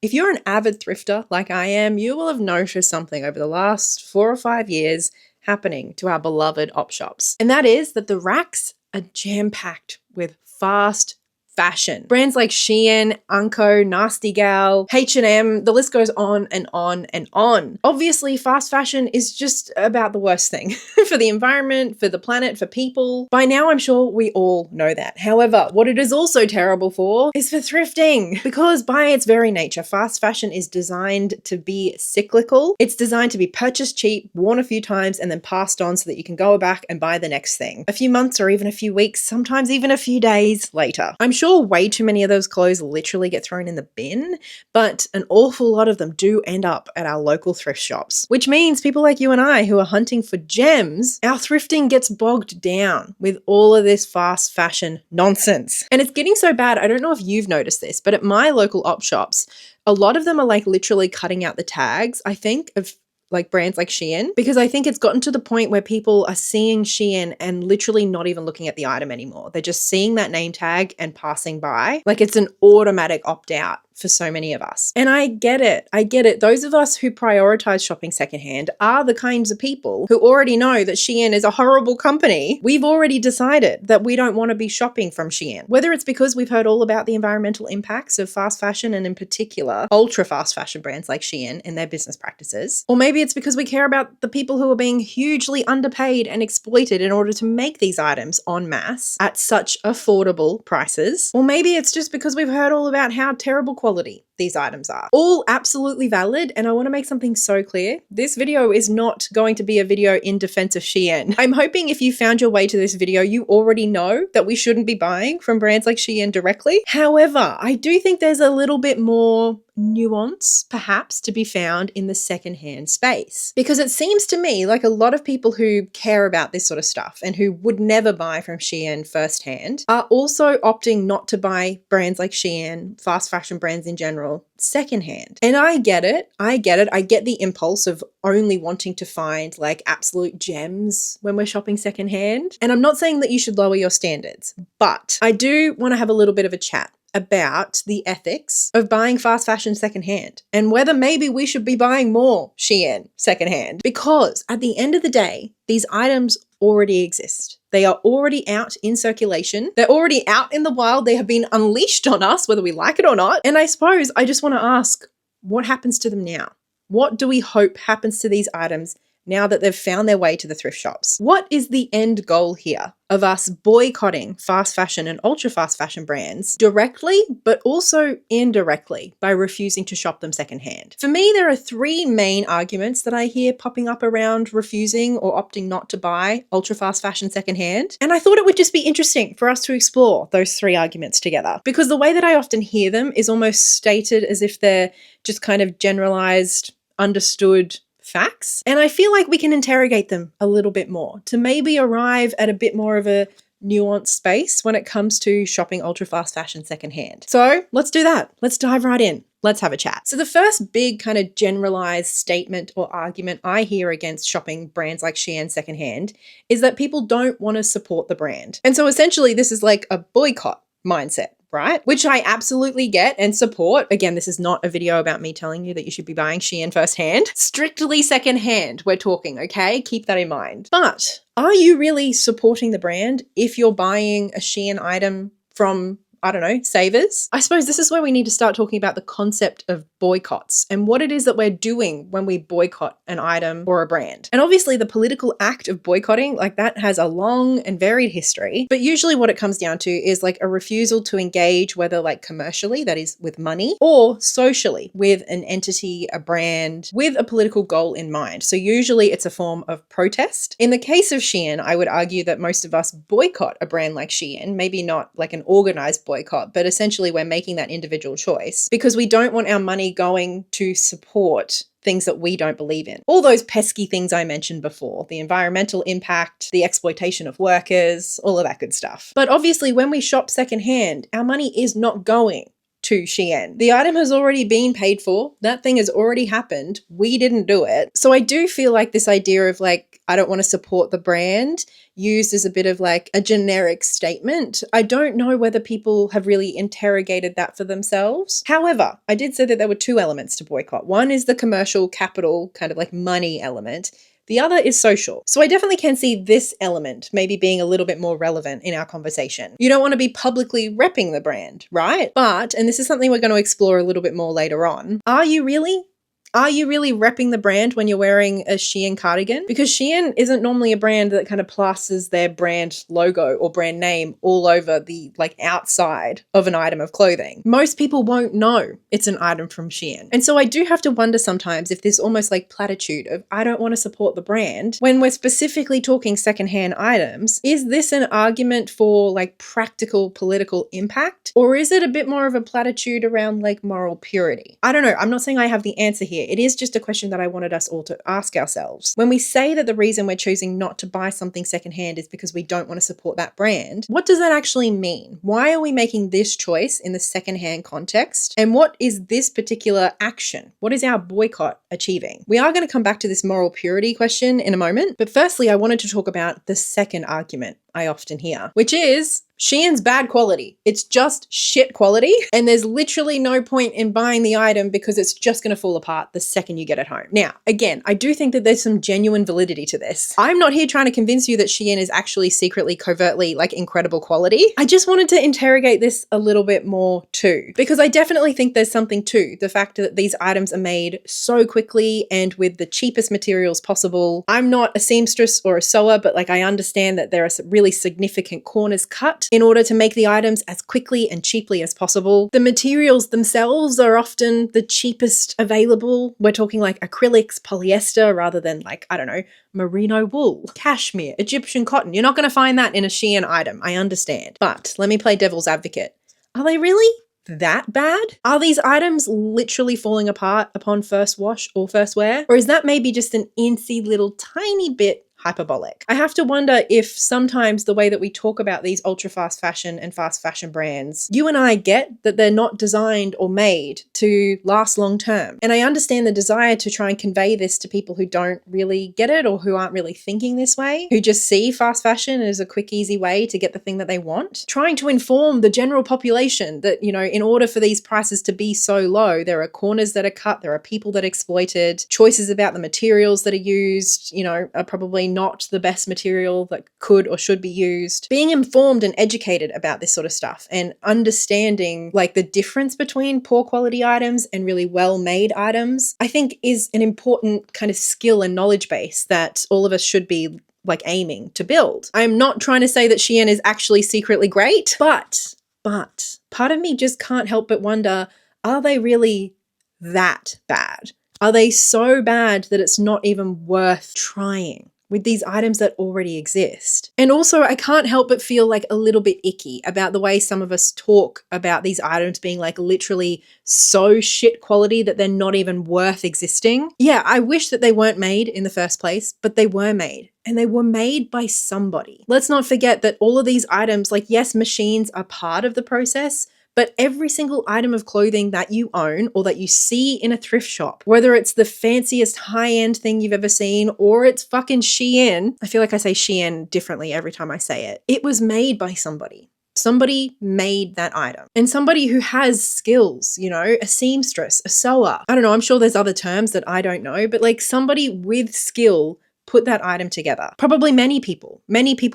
If you're an avid thrifter like I am, you will have noticed something over the last 4 or 5 years happening to our beloved op shops. And that is that the racks are jam-packed with fast fashion. Brands like SHEIN, Unco, Nasty Gal, H&M, the list goes on and on and on. Obviously, fast fashion is just about the worst thing for the environment, for the planet, for people. By now, I'm sure we all know that. However, what it is also terrible for is for thrifting, because by its very nature, fast fashion is designed to be cyclical. It's designed to be purchased cheap, worn a few times, and then passed on so that you can go back and buy the next thing a few months or even a few weeks, sometimes even a few days later. I'm sure way too many of those clothes literally get thrown in the bin, but an awful lot of them do end up at our local thrift shops, which means people like you and I who are hunting for gems, our thrifting gets bogged down with all of this fast fashion nonsense. And it's getting so bad, I don't know if you've noticed this, but at my local op shops, a lot of them are like literally cutting out the tags, I think, of like brands like SHEIN, because I think it's gotten to the point where people are seeing SHEIN and literally not even looking at the item anymore. They're just seeing that name tag and passing by. Like it's an automatic opt-out for so many of us. And I get it. I get it. Those of us who prioritize shopping secondhand are the kinds of people who already know that SHEIN is a horrible company. We've already decided that we don't want to be shopping from SHEIN. Whether it's because we've heard all about the environmental impacts of fast fashion and in particular ultra fast fashion brands like SHEIN and their business practices, or maybe it's because we care about the people who are being hugely underpaid and exploited in order to make these items en masse at such affordable prices, or maybe it's just because we've heard all about how terrible quality these items are. All absolutely valid, and I want to make something so clear. This video is not going to be a video in defense of SHEIN. I'm hoping if you found your way to this video, you already know that we shouldn't be buying from brands like SHEIN directly. However, I do think there's a little bit more nuance perhaps to be found in the secondhand space, because it seems to me like a lot of people who care about this sort of stuff and who would never buy from SHEIN firsthand are also opting not to buy brands like SHEIN, fast fashion brands in general, secondhand. And I get it. I get the impulse of only wanting to find like absolute gems when we're shopping secondhand. And I'm not saying that you should lower your standards, but I do want to have a little bit of a chat about the ethics of buying fast fashion secondhand and whether maybe we should be buying more SHEIN secondhand, because at the end of the day, these items already exist. They are already out in circulation. They're already out in the wild. They have been unleashed on us, whether we like it or not. And I suppose I just want to ask, what happens to them now? What do we hope happens to these items now that they've found their way to the thrift shops? What is the end goal here of us boycotting fast fashion and ultra fast fashion brands directly, but also indirectly by refusing to shop them secondhand? For me, there are 3 main arguments that I hear popping up around refusing or opting not to buy ultra fast fashion secondhand. And I thought it would just be interesting for us to explore those 3 arguments together, because the way that I often hear them is almost stated as if they're just kind of generalized, understood facts. And I feel like we can interrogate them a little bit more to maybe arrive at a bit more of a nuanced space when it comes to shopping ultra fast fashion secondhand. So let's do that. Let's dive right in. Let's have a chat. So the first big kind of generalized statement or argument I hear against shopping brands like SHEIN secondhand is that people don't want to support the brand. And so essentially this is like a boycott mindset, right? Which I absolutely get and support. Again, this is not a video about me telling you that you should be buying SHEIN firsthand. Strictly secondhand, we're talking, okay? Keep that in mind. But are you really supporting the brand if you're buying a SHEIN item from, I don't know, Savers? I suppose this is where we need to start talking about the concept of boycotts and what it is that we're doing when we boycott an item or a brand. And obviously the political act of boycotting, like that has a long and varied history, but usually what it comes down to is like a refusal to engage, whether like commercially, that is with money, or socially with an entity, a brand, with a political goal in mind. So usually it's a form of protest. In the case of SHEIN, I would argue that most of us boycott a brand like SHEIN, maybe not like an organized boycott, but essentially we're making that individual choice because we don't want our money going to support things that we don't believe in. All those pesky things I mentioned before, the environmental impact, the exploitation of workers, all of that good stuff. But obviously when we shop secondhand, our money is not going to SHEIN. The item has already been paid for. That thing has already happened. We didn't do it. So I do feel like this idea of like I don't want to support the brand used as a bit of like a generic statement. I don't know whether people have really interrogated that for themselves. However, I did say that there were two elements to boycott. One is the commercial capital kind of like money element. The other is social. So I definitely can see this element maybe being a little bit more relevant in our conversation. You don't want to be publicly repping the brand, right? But, and this is something we're going to explore a little bit more later on, are you really? Are you really repping the brand when you're wearing a SHEIN cardigan? Because SHEIN isn't normally a brand that kind of plasters their brand logo or brand name all over the like outside of an item of clothing. Most people won't know it's an item from SHEIN. And so I do have to wonder sometimes if this almost like platitude of I don't want to support the brand when we're specifically talking secondhand items, is this an argument for like practical political impact? Or is it a bit more of a platitude around like moral purity? I don't know. I'm not saying I have the answer here. It is just a question that I wanted us all to ask ourselves. When we say that the reason we're choosing not to buy something secondhand is because we don't want to support that brand, what does that actually mean? Why are we making this choice in the secondhand context? And what is this particular action? What is our boycott achieving? We are going to come back to this moral purity question in a moment, but firstly, I wanted to talk about the second argument I often hear, which is SHEIN's bad quality. It's just shit quality, and there's literally no point in buying the item because it's just going to fall apart the second you get it home. Now, again, I do think that there's some genuine validity to this. I'm not here trying to convince you that SHEIN is actually secretly, covertly, like incredible quality. I just wanted to interrogate this a little bit more too, because I definitely think there's something to the fact that these items are made so quickly and with the cheapest materials possible. I'm not a seamstress or a sewer, but like I understand that there are some really significant corners cut in order to make the items as quickly and cheaply as possible. The materials themselves are often the cheapest available. We're talking like acrylics, polyester, rather than like, I don't know, merino wool, cashmere, Egyptian cotton. You're not going to find that in a SHEIN item. I understand. But let me play devil's advocate. Are they really that bad? Are these items literally falling apart upon first wash or first wear? Or is that maybe just an incy little tiny bit hyperbolic? I have to wonder if sometimes the way that we talk about these ultra fast fashion and fast fashion brands, you and I get that they're not designed or made to last long term. And I understand the desire to try and convey this to people who don't really get it or who aren't really thinking this way, who just see fast fashion as a quick, easy way to get the thing that they want. Trying to inform the general population that, you know, in order for these prices to be so low, there are corners that are cut, there are people that are exploited, choices about the materials that are used, you know, are probably not the best material that could or should be used. Being informed and educated about this sort of stuff and understanding like the difference between poor quality items and really well-made items, I think is an important kind of skill and knowledge base that all of us should be like aiming to build. I'm not trying to say that SHEIN is actually secretly great, but part of me just can't help but wonder, are they really that bad? Are they so bad that it's not even worth trying with these items that already exist? And also, I can't help but feel like a little bit icky about the way some of us talk about these items being like literally so shit quality that they're not even worth existing. Yeah, I wish that they weren't made in the first place, but they were made. And they were made by somebody. Let's not forget that all of these items, like yes, machines are part of the process, but every single item of clothing that you own or that you see in a thrift shop, whether it's the fanciest high-end thing you've ever seen or it's fucking SHEIN, I feel like I say SHEIN differently every time I say it, it was made by somebody. Somebody made that item, and somebody who has skills, you know, a seamstress, a sewer. I don't know, I'm sure there's other terms that I don't know, but like somebody with skill put that item together. Probably many people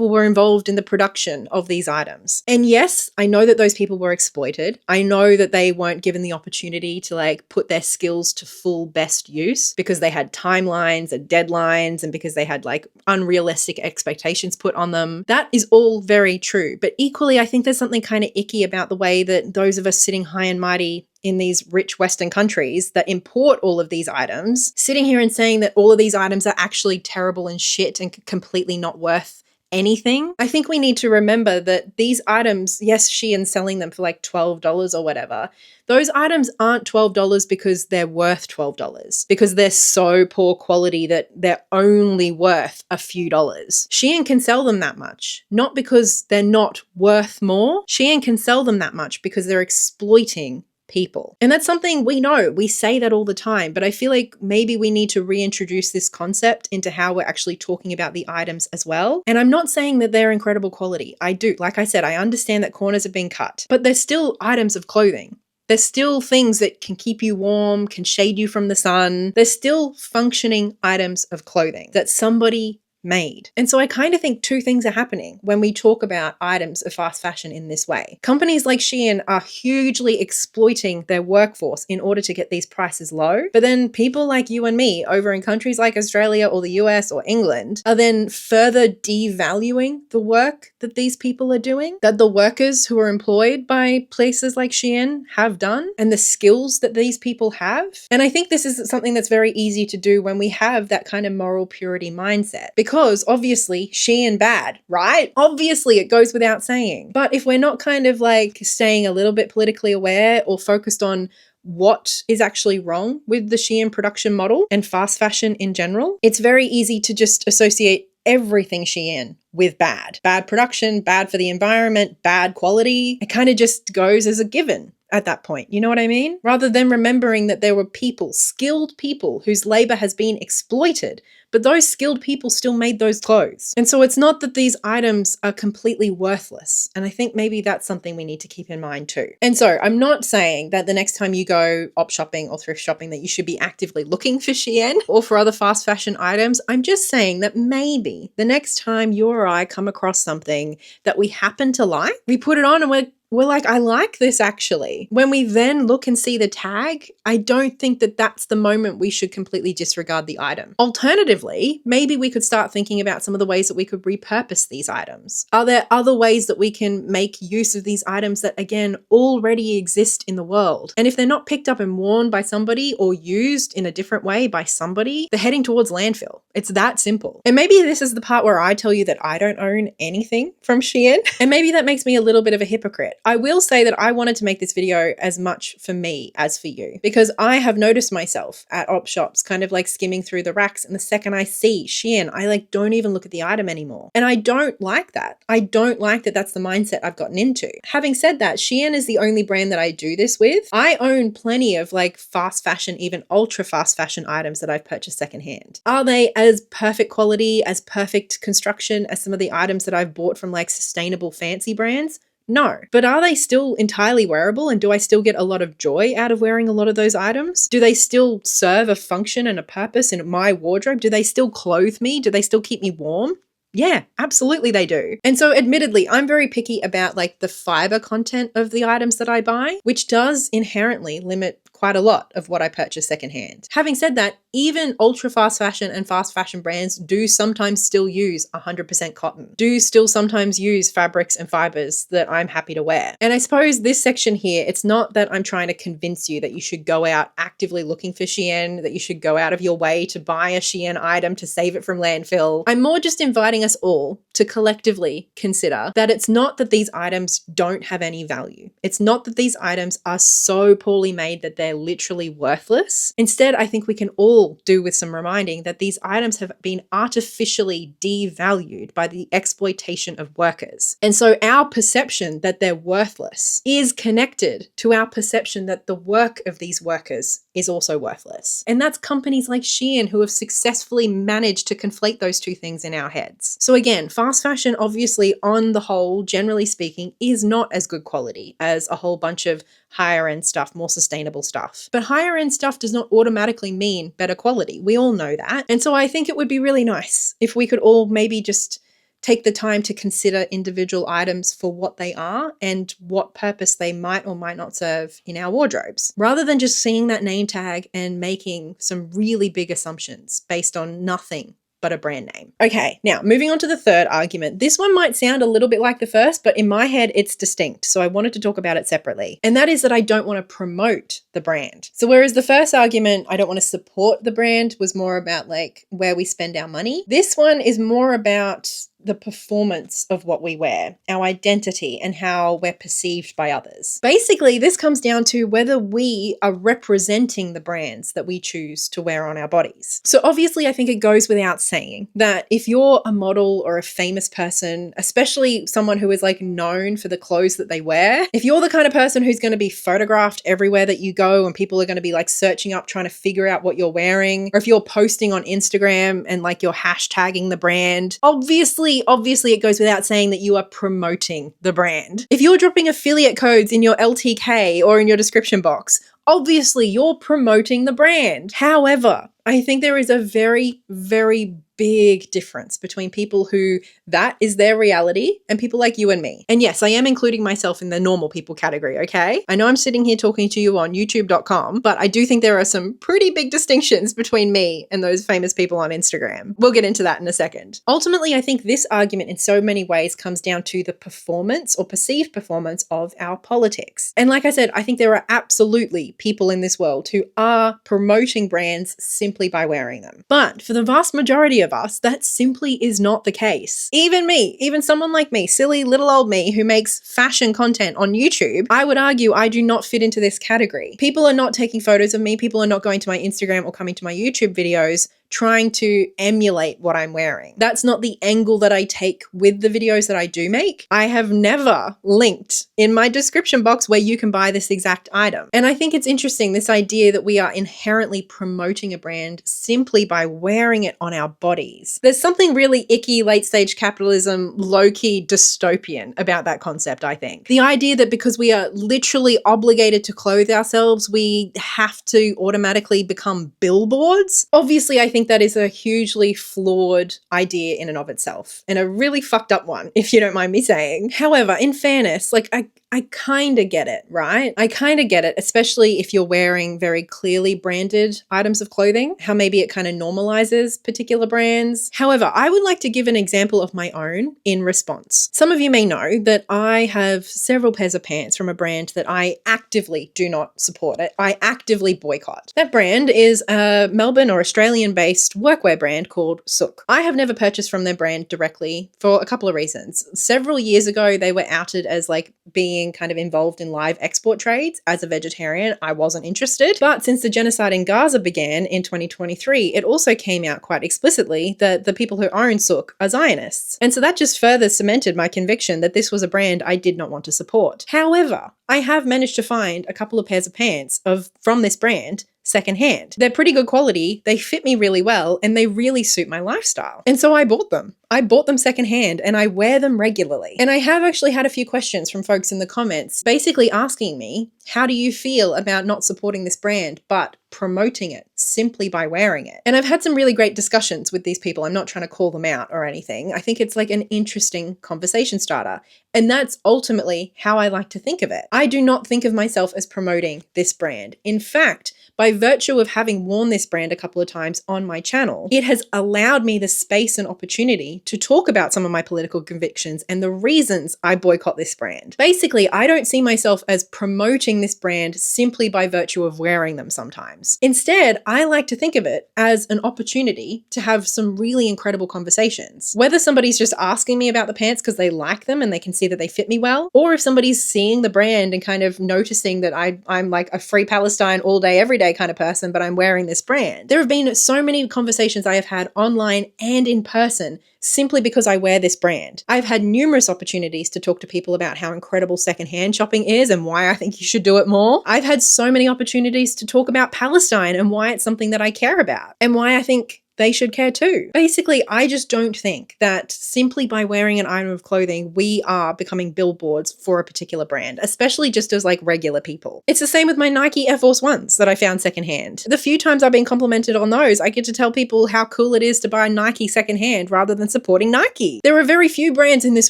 were involved in the production of these items. And yes, I know that those people were exploited. I know that they weren't given the opportunity to like put their skills to full best use because they had timelines and deadlines and because they had like unrealistic expectations put on them. That is all very true. But equally, I think there's something kind of icky about the way that those of us sitting high and mighty in these rich Western countries that import all of these items, sitting here and saying that all of these items are actually terrible and shit and completely not worth anything. I think we need to remember that these items, yes, SHEIN's selling them for like $12 or whatever. Those items aren't $12 because they're worth $12, because they're so poor quality that they're only worth a few dollars. SHEIN can sell them that much, not because they're not worth more. SHEIN can sell them that much because they're exploiting people. And that's something we know. We say that all the time, but I feel like maybe we need to reintroduce this concept into how we're actually talking about the items as well. And I'm not saying that they're incredible quality. I do. Like I said, I understand that corners have been cut, but they're still items of clothing. There's still things that can keep you warm, can shade you from the sun. There's still functioning items of clothing that somebody made. And so I kind of think two things are happening when we talk about items of fast fashion in this way. Companies like SHEIN are hugely exploiting their workforce in order to get these prices low. But then people like you and me over in countries like Australia or the US or England are then further devaluing the work that these people are doing, that the workers who are employed by places like SHEIN have done, and the skills that these people have. And I think this is something that's very easy to do when we have that kind of moral purity mindset. Because obviously SHEIN bad, right? Obviously it goes without saying. But if we're not kind of like staying a little bit politically aware or focused on what is actually wrong with the SHEIN production model and fast fashion in general, it's very easy to just associate everything SHEIN with bad. Bad production, bad for the environment, bad quality. It kind of just goes as a given at that point. You know what I mean? Rather than remembering that there were people, skilled people whose labor has been exploited, but those skilled people still made those clothes. And so it's not that these items are completely worthless. And I think maybe that's something we need to keep in mind too. And so I'm not saying that the next time you go op shopping or thrift shopping that you should be actively looking for SHEIN or for other fast fashion items. I'm just saying that maybe the next time you or I come across something that we happen to like, we put it on and we're like, I like this actually. When we then look and see the tag, I don't think that that's the moment we should completely disregard the item. Alternatively, maybe we could start thinking about some of the ways that we could repurpose these items. Are there other ways that we can make use of these items that, again, already exist in the world? And if they're not picked up and worn by somebody or used in a different way by somebody, they're heading towards landfill. It's that simple. And maybe this is the part where I tell you that I don't own anything from SHEIN. And maybe that makes me a little bit of a hypocrite. I will say that I wanted to make this video as much for me as for you, because I have noticed myself at op shops kind of like skimming through the racks, and the second I see SHEIN, I like don't even look at the item anymore. And I don't like that. I don't like that that's the mindset I've gotten into. Having said that, SHEIN is the only brand that I do this with. I own plenty of like fast fashion, even ultra fast fashion items that I've purchased secondhand. Are they as perfect quality, as perfect construction as some of the items that I've bought from like sustainable fancy brands? No. But are they still entirely wearable, and do I still get a lot of joy out of wearing a lot of those items? Do they still serve a function and a purpose in my wardrobe? Do they still clothe me? Do they still keep me warm? Yeah, absolutely they do. And so admittedly, I'm very picky about like the fiber content of the items that I buy, which does inherently limit quite a lot of what I purchase secondhand. Having said that, even ultra fast fashion and fast fashion brands do sometimes still use 100% cotton, do still sometimes use fabrics and fibers that I'm happy to wear. And I suppose this section here, it's not that I'm trying to convince you that you should go out actively looking for SHEIN, that you should go out of your way to buy a SHEIN item to save it from landfill. I'm more just inviting us all to collectively consider that it's not that these items don't have any value. It's not that these items are so poorly made that they're literally worthless. Instead, I think we can all do with some reminding that these items have been artificially devalued by the exploitation of workers. And so our perception that they're worthless is connected to our perception that the work of these workers is also worthless. And that's companies like SHEIN who have successfully managed to conflate those two things in our heads. So again, fast fashion, obviously on the whole, generally speaking, is not as good quality as a whole bunch of higher end stuff, more sustainable stuff. But higher end stuff does not automatically mean better quality. We all know that. And so I think it would be really nice if we could all maybe just take the time to consider individual items for what they are and what purpose they might or might not serve in our wardrobes, rather than just seeing that name tag and making some really big assumptions based on nothing but a brand name. Okay, now moving on to the third argument. This one might sound a little bit like the first, but in my head, it's distinct. So I wanted to talk about it separately. And that is that I don't want to promote the brand. So whereas the first argument, I don't want to support the brand, was more about like where we spend our money. This one is more about the performance of what we wear, our identity, and how we're perceived by others. Basically, this comes down to whether we are representing the brands that we choose to wear on our bodies. So obviously, I think it goes without saying that if you're a model or a famous person, especially someone who is like known for the clothes that they wear, if you're the kind of person who's going to be photographed everywhere that you go and people are going to be like searching up trying to figure out what you're wearing, or if you're posting on Instagram and like you're hashtagging the brand, obviously it goes without saying that you are promoting the brand. If you're dropping affiliate codes in your LTK or in your description box, obviously you're promoting the brand. However, I think there is a very, very big difference between people who that is their reality and people like you and me. And yes, I am including myself in the normal people category, okay? I know I'm sitting here talking to you on youtube.com, but I do think there are some pretty big distinctions between me and those famous people on Instagram. We'll get into that in a second. Ultimately, I think this argument in so many ways comes down to the performance or perceived performance of our politics. And like I said, I think there are absolutely people in this world who are promoting brands simply by wearing them. But for the vast majority of us, that simply is not the case. Even me, even someone like me, silly little old me who makes fashion content on YouTube, I would argue I do not fit into this category. People are not taking photos of me. People are not going to my Instagram or coming to my YouTube videos trying to emulate what I'm wearing. That's not the angle that I take with the videos that I do make. I have never linked in my description box where you can buy this exact item. And I think it's interesting, this idea that we are inherently promoting a brand simply by wearing it on our bodies. There's something really icky, late stage capitalism, low-key dystopian about that concept, I think. The idea that because we are literally obligated to clothe ourselves, we have to automatically become billboards. Obviously, I think that is a hugely flawed idea in and of itself, and a really fucked up one, if you don't mind me saying. However, in fairness, like I kind of get it, right? I kind of get it, especially if you're wearing very clearly branded items of clothing, how maybe it kind of normalizes particular brands. However, I would like to give an example of my own in response. Some of you may know that I have several pairs of pants from a brand that I actively do not support. I actively boycott. That brand is a Melbourne or Australian-based workwear brand called Sook. I have never purchased from their brand directly for a couple of reasons. Several years ago, they were outed as like being kind of involved in live export trades. As a vegetarian, I wasn't interested. But since the genocide in Gaza began in 2023, it also came out quite explicitly that the people who own Sook are Zionists. And so that just further cemented my conviction that this was a brand I did not want to support. However, I have managed to find a couple of pairs of pants from this brand secondhand. They're pretty good quality, they fit me really well, and they really suit my lifestyle. And so I bought them. I bought them secondhand and I wear them regularly. And I have actually had a few questions from folks in the comments basically asking me, how do you feel about not supporting this brand but promoting it simply by wearing it? And I've had some really great discussions with these people. I'm not trying to call them out or anything. I think it's like an interesting conversation starter. And that's ultimately how I like to think of it. I do not think of myself as promoting this brand. In fact, by virtue of having worn this brand a couple of times on my channel, it has allowed me the space and opportunity to talk about some of my political convictions and the reasons I boycott this brand. Basically, I don't see myself as promoting this brand simply by virtue of wearing them sometimes. Instead, I like to think of it as an opportunity to have some really incredible conversations. Whether somebody's just asking me about the pants because they like them and they can see that they fit me well, or if somebody's seeing the brand and kind of noticing that I'm like a free Palestine all day, every day kind of person, but I'm wearing this brand. There have been so many conversations I have had online and in person simply because I wear this brand. I've had numerous opportunities to talk to people about how incredible secondhand shopping is and why I think you should do it more. I've had so many opportunities to talk about Palestine and why it's something that I care about and why I think they should care too. Basically, I just don't think that simply by wearing an item of clothing, we are becoming billboards for a particular brand, especially just as like regular people. It's the same with my Nike Air Force Ones that I found secondhand. The few times I've been complimented on those, I get to tell people how cool it is to buy Nike secondhand rather than supporting Nike. There are very few brands in this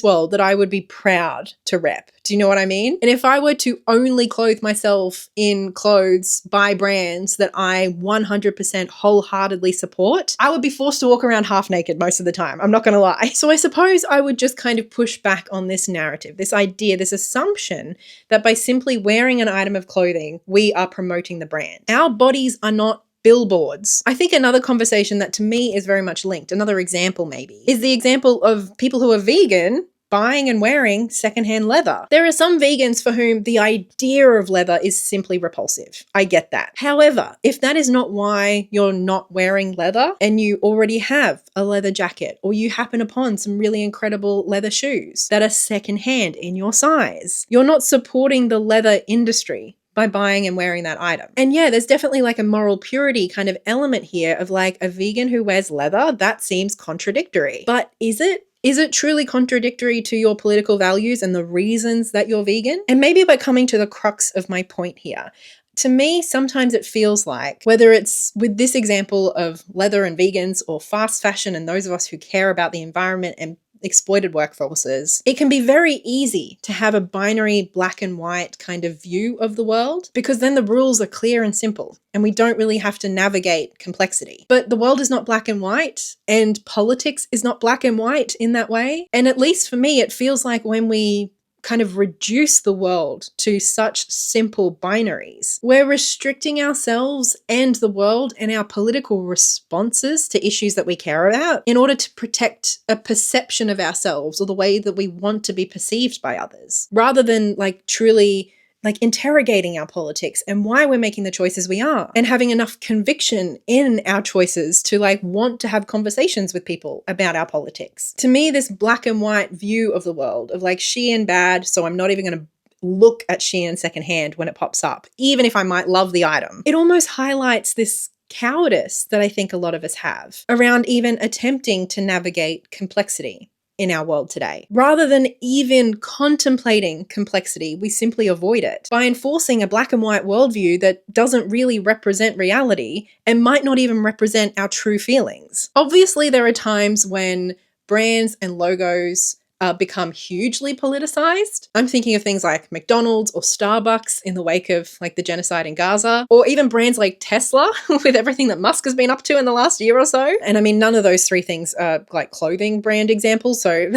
world that I would be proud to rep. Do you know what I mean? And if I were to only clothe myself in clothes by brands that I 100% wholeheartedly support, I would be forced to walk around half naked most of the time. I'm not going to lie. So I suppose I would just kind of push back on this narrative, this idea, this assumption that by simply wearing an item of clothing, we are promoting the brand. Our bodies are not billboards. I think another conversation that to me is very much linked, another example maybe, is the example of people who are vegan buying and wearing secondhand leather. There are some vegans for whom the idea of leather is simply repulsive. I get that. However, if that is not why you're not wearing leather and you already have a leather jacket, or you happen upon some really incredible leather shoes that are secondhand in your size, you're not supporting the leather industry by buying and wearing that item. And yeah, there's definitely like a moral purity kind of element here of like a vegan who wears leather. That seems contradictory. But is it? Is it truly contradictory to your political values and the reasons that you're vegan? And maybe we're coming to the crux of my point here. To me, sometimes it feels like, whether it's with this example of leather and vegans or fast fashion and those of us who care about the environment and exploited workforces, it can be very easy to have a binary black and white kind of view of the world, because then the rules are clear and simple and we don't really have to navigate complexity. But the world is not black and white, and politics is not black and white in that way. And at least for me, it feels like when we kind of reduce the world to such simple binaries, we're restricting ourselves and the world and our political responses to issues that we care about in order to protect a perception of ourselves or the way that we want to be perceived by others, rather than like truly like interrogating our politics and why we're making the choices we are, and having enough conviction in our choices to like want to have conversations with people about our politics. To me, this black and white view of the world of like SHEIN bad, so I'm not even going to look at SHEIN secondhand when it pops up, even if I might love the item. It almost highlights this cowardice that I think a lot of us have around even attempting to navigate complexity in our world today. Rather than even contemplating complexity, we simply avoid it by enforcing a black and white worldview that doesn't really represent reality and might not even represent our true feelings. Obviously, there are times when brands and logos become hugely politicized. I'm thinking of things like McDonald's or Starbucks in the wake of like the genocide in Gaza, or even brands like Tesla with everything that Musk has been up to in the last year or so. And I mean, none of those three things are like clothing brand examples, so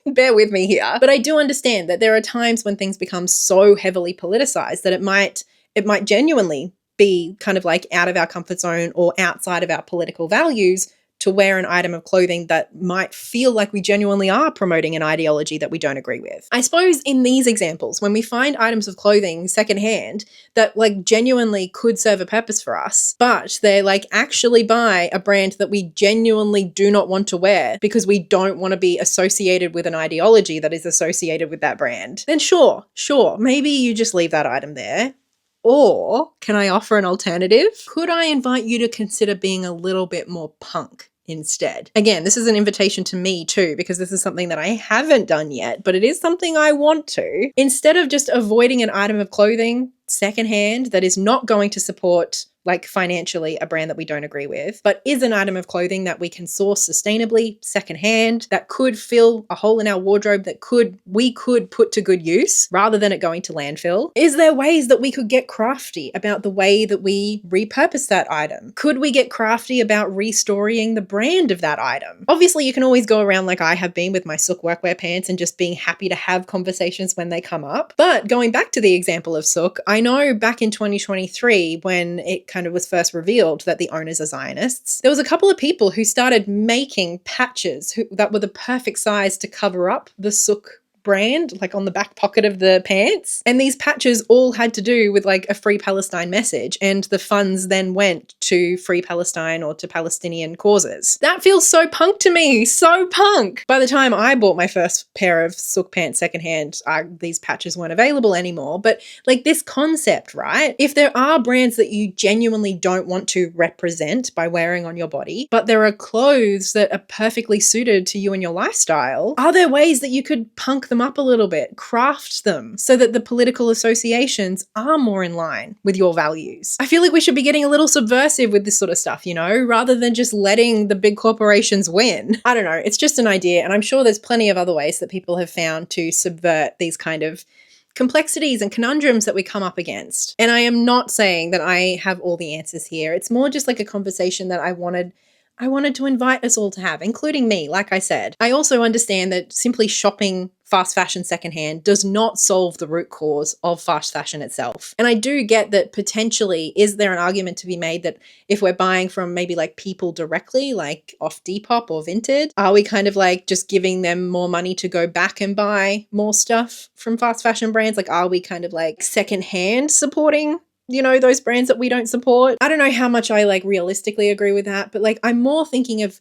bear with me here. But I do understand that there are times when things become so heavily politicized that it might genuinely be kind of like out of our comfort zone or outside of our political values to wear an item of clothing that might feel like we genuinely are promoting an ideology that we don't agree with. I suppose in these examples, when we find items of clothing secondhand that like genuinely could serve a purpose for us, but they're like actually by a brand that we genuinely do not want to wear because we don't want to be associated with an ideology that is associated with that brand, then sure, maybe you just leave that item there. Or can I offer an alternative? Could I invite you to consider being a little bit more punk instead? Again, this is an invitation to me too, because this is something that I haven't done yet, but it is something I want to. Instead of just avoiding an item of clothing secondhand that is not going to support like financially a brand that we don't agree with, but is an item of clothing that we can source sustainably secondhand, that could fill a hole in our wardrobe that we could put to good use rather than it going to landfill. Is there ways that we could get crafty about the way that we repurpose that item? Could we get crafty about restoring the brand of that item? Obviously, you can always go around like I have been with my Sook workwear pants and just being happy to have conversations when they come up. But going back to the example of Sook, I know back in 2023 when it kind of was first revealed that the owners are Zionists, there was a couple of people who started making patches that were the perfect size to cover up the Sook brand, like on the back pocket of the pants. And these patches all had to do with like a Free Palestine message, and the funds then went to Free Palestine or to Palestinian causes. That feels so punk to me, so punk. By the time I bought my first pair of Sook pants secondhand, these patches weren't available anymore. But like this concept, right? If there are brands that you genuinely don't want to represent by wearing on your body, but there are clothes that are perfectly suited to you and your lifestyle, are there ways that you could punk them up a little bit, craft them so that the political associations are more in line with your values? I feel like we should be getting a little subversive with this sort of stuff, rather than just letting the big corporations win. I don't know. It's just an idea. And I'm sure there's plenty of other ways that people have found to subvert these kind of complexities and conundrums that we come up against. And I am not saying that I have all the answers here. It's more just like a conversation that I wanted to invite us all to have, including me, like I said. I also understand that simply shopping fast fashion secondhand does not solve the root cause of fast fashion itself. And I do get that potentially, is there an argument to be made that if we're buying from maybe like people directly, like off Depop or Vinted, are we kind of like just giving them more money to go back and buy more stuff from fast fashion brands? Like, are we kind of like secondhand supporting, you know, those brands that we don't support? I don't know how much I like realistically agree with that, but like I'm more thinking of,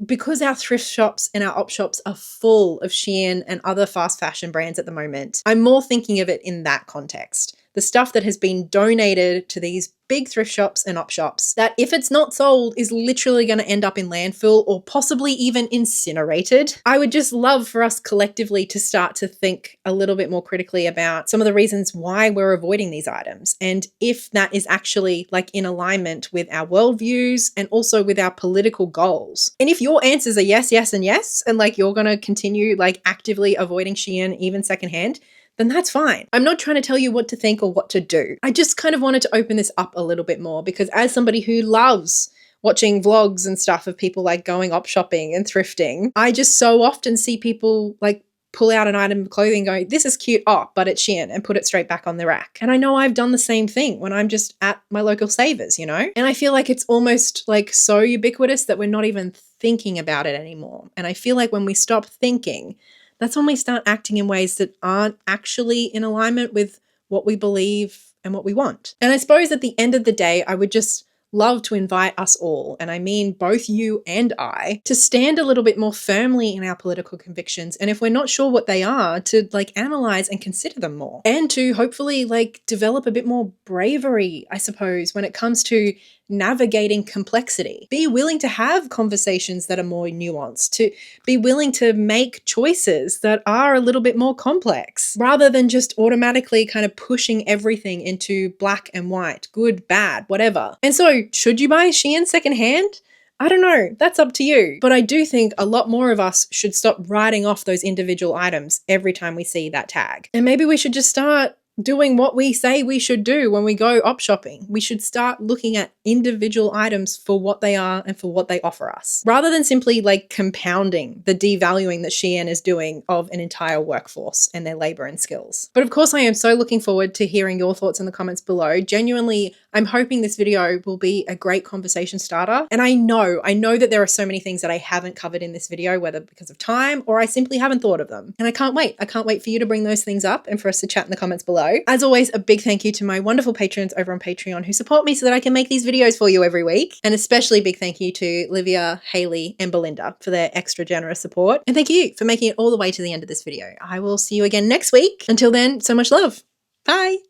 because our thrift shops and our op shops are full of SHEIN and other fast fashion brands at the moment, I'm more thinking of it in that context. The stuff that has been donated to these big thrift shops and op shops that, if it's not sold, is literally going to end up in landfill or possibly even incinerated. I would just love for us collectively to start to think a little bit more critically about some of the reasons why we're avoiding these items, and if that is actually like in alignment with our worldviews and also with our political goals. And if your answers are yes, yes, and yes, and like you're going to continue like actively avoiding SHEIN, even secondhand, then that's fine. I'm not trying to tell you what to think or what to do. I just kind of wanted to open this up a little bit more, because as somebody who loves watching vlogs and stuff of people like going op shopping and thrifting, I just so often see people like pull out an item of clothing going, this is cute, oh, but it's SHEIN, and put it straight back on the rack. And I know I've done the same thing when I'm just at my local Savers, you know? And I feel like it's almost like so ubiquitous that we're not even thinking about it anymore. And I feel like when we stop thinking, that's when we start acting in ways that aren't actually in alignment with what we believe and what we want. And I suppose at the end of the day, I would just love to invite us all, and I mean both you and I, to stand a little bit more firmly in our political convictions. And if we're not sure what they are, to like analyze and consider them more, and to hopefully like develop a bit more bravery, I suppose, when it comes to navigating complexity. Be willing to have conversations that are more nuanced, to be willing to make choices that are a little bit more complex, rather than just automatically kind of pushing everything into black and white, good, bad, whatever. And so, should you buy SHEIN secondhand? I don't know, that's up to you. But I do think a lot more of us should stop writing off those individual items every time we see that tag. And maybe we should just start doing what we say we should do when we go op shopping. We should start looking at individual items for what they are and for what they offer us, rather than simply like compounding the devaluing that SHEIN is doing of an entire workforce and their labor and skills. But of course, I am so looking forward to hearing your thoughts in the comments below. Genuinely, I'm hoping this video will be a great conversation starter. And I know that there are so many things that I haven't covered in this video, whether because of time or I simply haven't thought of them. And I can't wait. I can't wait for you to bring those things up and for us to chat in the comments below. As always, a big thank you to my wonderful patrons over on Patreon who support me so that I can make these videos for you every week. And especially big thank you to Livia, Haley, and Belinda for their extra generous support. And thank you for making it all the way to the end of this video. I will see you again next week. Until then, so much love. Bye.